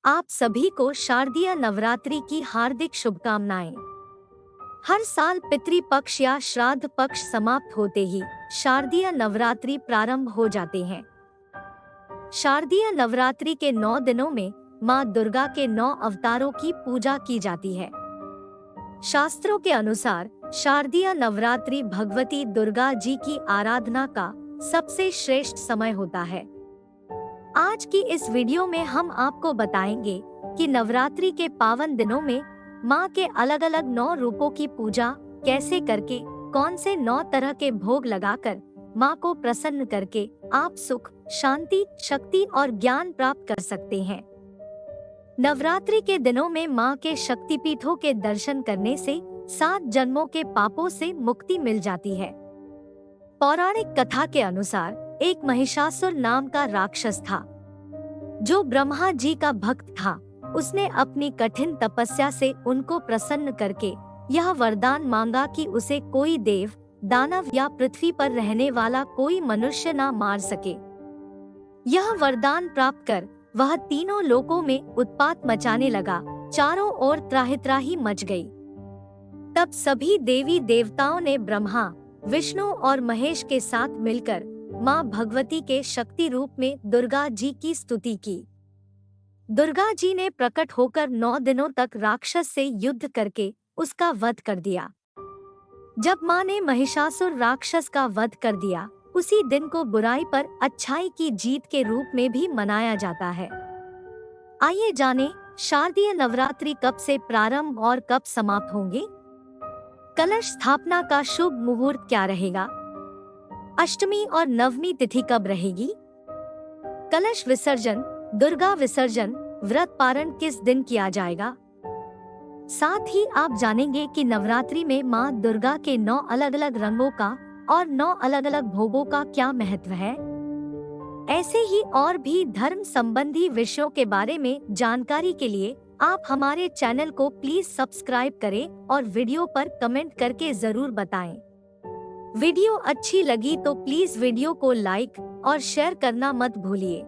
आप सभी को शारदीय नवरात्रि की हार्दिक शुभकामनाएं। हर साल पितृपक्ष या श्राद्ध पक्ष समाप्त होते ही शारदीय नवरात्रि प्रारंभ हो जाते हैं। शारदीय नवरात्रि के 9 दिनों में माँ दुर्गा के 9 अवतारों की पूजा की जाती है। शास्त्रों के अनुसार शारदीय नवरात्रि भगवती दुर्गा जी की आराधना का सबसे श्रेष्ठ समय होता है। आज की इस वीडियो में हम आपको बताएंगे कि नवरात्रि के पावन दिनों में माँ के अलग अलग 9 रूपों की पूजा कैसे करके, कौन से 9 तरह के भोग लगाकर माँ को प्रसन्न करके आप सुख, शांति, शक्ति और ज्ञान प्राप्त कर सकते हैं। नवरात्रि के दिनों में माँ के शक्तिपीठों के दर्शन करने से 7 जन्मों के पापों से मुक्ति मिल जाती है। पौराणिक कथा के अनुसार एक महिषासुर नाम का राक्षस था, जो ब्रह्मा जी का भक्त था। उसने अपनी कठिन तपस्या से उनको प्रसन्न करके यह वरदान मांगा कि उसे कोई देव, दानव या पृथ्वी पर रहने वाला कोई मनुष्य ना मार सके। यह वरदान प्राप्त कर वह तीनों लोकों में उत्पात मचाने लगा। चारों ओर त्राहि मच गई। तब सभी देवी देवताओं ने ब्रह्मा, विष्णु और महेश के साथ मिलकर माँ भगवती के शक्ति रूप में दुर्गा जी की स्तुति की। दुर्गा जी ने प्रकट होकर 9 दिनों तक राक्षस से युद्ध करके उसका वध कर दिया। जब माँ ने महिषासुर राक्षस का वध कर दिया, उसी दिन को बुराई पर अच्छाई की जीत के रूप में भी मनाया जाता है। आइए जानें शारदीय नवरात्रि कब से प्रारंभ और कब समाप्त होंगे। कलश स्थापना का शुभ मुहूर्त क्या रहेगा? अष्टमी और नवमी तिथि कब रहेगी? कलश विसर्जन, दुर्गा विसर्जन, व्रत पारण किस दिन किया जाएगा? साथ ही आप जानेंगे कि नवरात्रि में माँ दुर्गा के 9 अलग अलग रंगों का और 9 अलग अलग भोगों का क्या महत्व है। ऐसे ही और भी धर्म संबंधी विषयों के बारे में जानकारी के लिए आप हमारे चैनल को प्लीज सब्सक्राइब करें और वीडियो पर कमेंट करके जरूर बताएं। वीडियो अच्छी लगी तो प्लीज वीडियो को लाइक और शेयर करना मत भूलिए।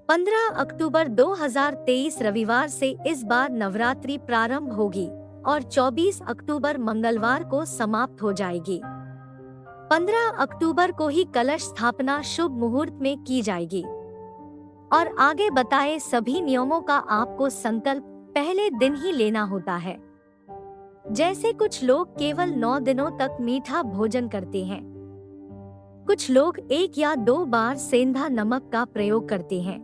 15 अक्टूबर 2023 रविवार से इस बार नवरात्रि प्रारंभ होगी और 24 अक्टूबर मंगलवार को समाप्त हो जाएगी। 15 अक्टूबर को ही कलश स्थापना शुभ मुहूर्त में की जाएगी और आगे बताए सभी नियमों का आपको संकल्प पहले दिन ही लेना होता है। जैसे कुछ लोग केवल 9 दिनों तक मीठा भोजन करते हैं, कुछ लोग 1 या 2 बार सेंधा नमक का प्रयोग करते हैं,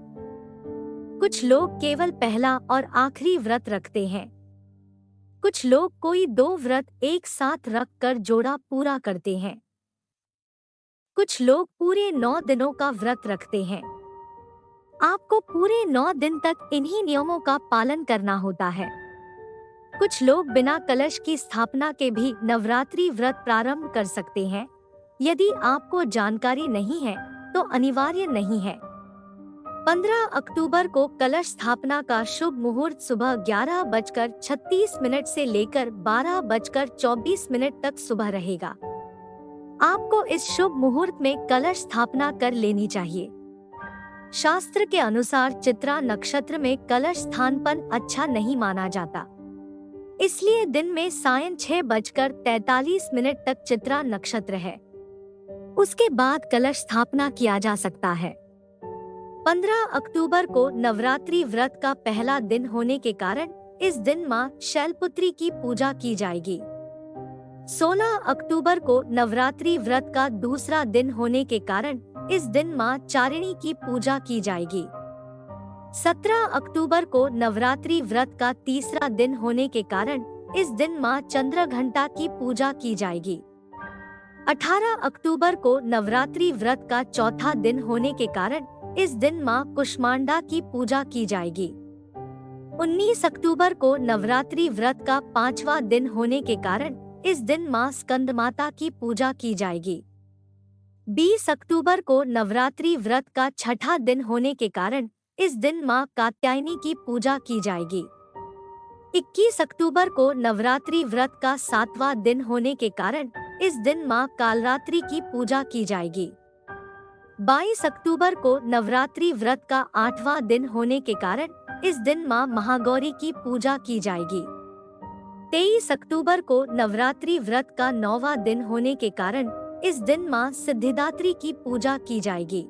कुछ लोग केवल पहला और आखिरी व्रत रखते हैं, कुछ लोग कोई 2 व्रत एक साथ रख कर जोड़ा पूरा करते हैं, कुछ लोग पूरे 9 दिनों का व्रत रखते हैं। आपको पूरे 9 दिन तक इन्हीं नियमों का पालन करना होता है। कुछ लोग बिना कलश की स्थापना के भी नवरात्रि व्रत प्रारंभ कर सकते हैं। यदि आपको जानकारी नहीं है तो अनिवार्य नहीं है। 15 अक्टूबर को कलश स्थापना का शुभ मुहूर्त सुबह 11:36 से लेकर 12:24 तक सुबह रहेगा। आपको इस शुभ मुहूर्त में कलश स्थापना कर लेनी चाहिए। शास्त्र के अनुसार चित्रा नक्षत्र में कलश स्थापन अच्छा नहीं माना जाता, इसलिए दिन में सायं 6:43 तक चित्रा नक्षत्र है। उसके बाद कलश स्थापना किया जा सकता है। 15 अक्टूबर को नवरात्रि व्रत का पहला दिन होने के कारण इस दिन माँ शैलपुत्री की पूजा की जाएगी। 16 अक्टूबर को नवरात्रि व्रत का दूसरा दिन होने के कारण इस दिन माँ चारिणी की पूजा की जाएगी। 17 अक्टूबर को नवरात्रि व्रत का तीसरा दिन होने के कारण इस दिन माँ चंद्रघंटा की पूजा की जाएगी। 18 अक्टूबर को नवरात्रि व्रत का चौथा दिन होने के कारण इस दिन माँ कुष्मांडा की पूजा की जाएगी। 19 अक्टूबर को नवरात्रि व्रत का 5वां दिन होने के कारण इस दिन माँ स्कंदमाता की पूजा की जाएगी। 20 अक्टूबर को नवरात्रि व्रत का 6ठा दिन होने के कारण इस दिन माँ कात्यायनी की पूजा की जाएगी। 21 अक्टूबर को नवरात्रि व्रत का 7वां दिन होने के कारण इस दिन माँ कालरात्रि की पूजा की जाएगी। 22 अक्टूबर को नवरात्रि व्रत का 8वां दिन होने के कारण इस दिन मां महागौरी की पूजा की जाएगी। 23 अक्टूबर को नवरात्रि व्रत का 9वां दिन होने के कारण इस दिन मां सिद्धिदात्री की पूजा की जाएगी।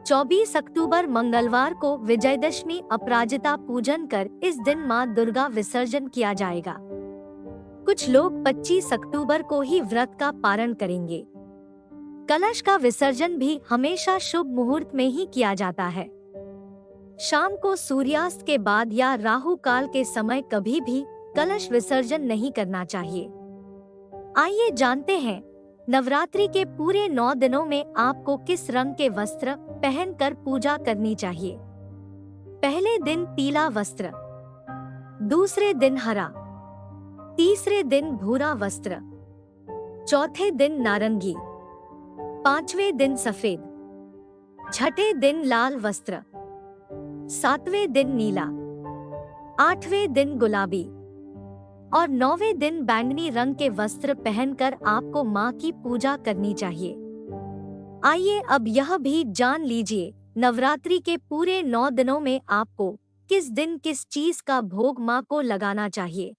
24 अक्टूबर मंगलवार को विजयदशमी अपराजिता पूजन कर इस दिन मां दुर्गा विसर्जन किया जाएगा। कुछ लोग 25 अक्टूबर को ही व्रत का पारण करेंगे। कलश का विसर्जन भी हमेशा शुभ मुहूर्त में ही किया जाता है। शाम को सूर्यास्त के बाद या राहु काल के समय कभी भी कलश विसर्जन नहीं करना चाहिए। आइए जानते हैं नवरात्रि के पूरे 9 दिनों में आपको किस रंग के वस्त्र पहनकर पूजा करनी चाहिए। पहले दिन पीला वस्त्र, दूसरे दिन हरा, तीसरे दिन भूरा वस्त्र, चौथे दिन नारंगी, पांचवें दिन सफेद, छठे दिन लाल वस्त्र, सातवें दिन नीला, आठवें दिन गुलाबी और 9वें दिन बैंगनी रंग के वस्त्र पहनकर आपको मां की पूजा करनी चाहिए। आइए अब यह भी जान लीजिए नवरात्रि के पूरे 9 दिनों में आपको किस दिन किस चीज का भोग मां को लगाना चाहिए।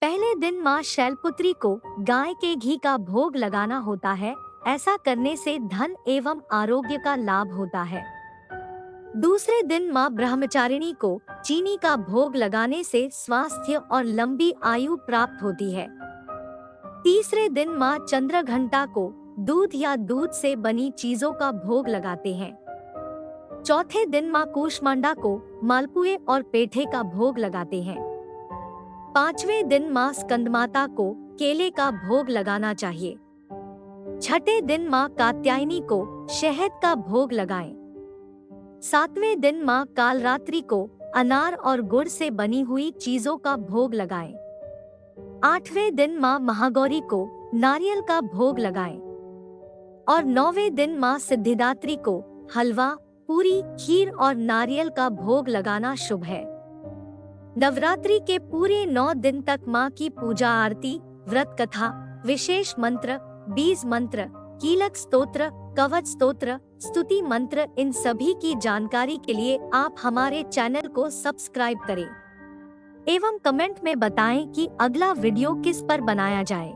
पहले दिन मां शैलपुत्री को गाय के घी का भोग लगाना होता है। ऐसा करने से धन एवं आरोग्य का लाभ होता है। दूसरे दिन मां ब्रह्मचारिणी को चीनी का भोग लगाने से स्वास्थ्य और लंबी आयु प्राप्त होती है। तीसरे दिन मां चंद्रघंटा को दूध या दूध से बनी चीजों का भोग लगाते हैं। चौथे दिन मां कूष्मांडा को मालपुए और पेठे का भोग लगाते हैं। पांचवें दिन मां स्कंदमाता को केले का भोग लगाना चाहिए। छठे दिन मां कात्यायनी को शहद का भोग लगाएं। सातवें दिन मां कालरात्रि को अनार और गुड़ से बनी हुई चीजों का भोग लगाएं। आठवें दिन मां महागौरी को नारियल का भोग लगाएं और 9वें दिन मां सिद्धिदात्री को हलवा, पूरी, खीर और नारियल का भोग लगाना शुभ है। नवरात्रि के पूरे 9 दिन तक मां की पूजा आरती, व्रत कथा, विशेष मंत्र, बीज मंत्र, कीलक स्तोत्र, कवच स्तोत्र, स्तुति मंत्र, इन सभी की जानकारी के लिए आप हमारे चैनल को सब्सक्राइब करें एवं कमेंट में बताएं कि अगला वीडियो किस पर बनाया जाए।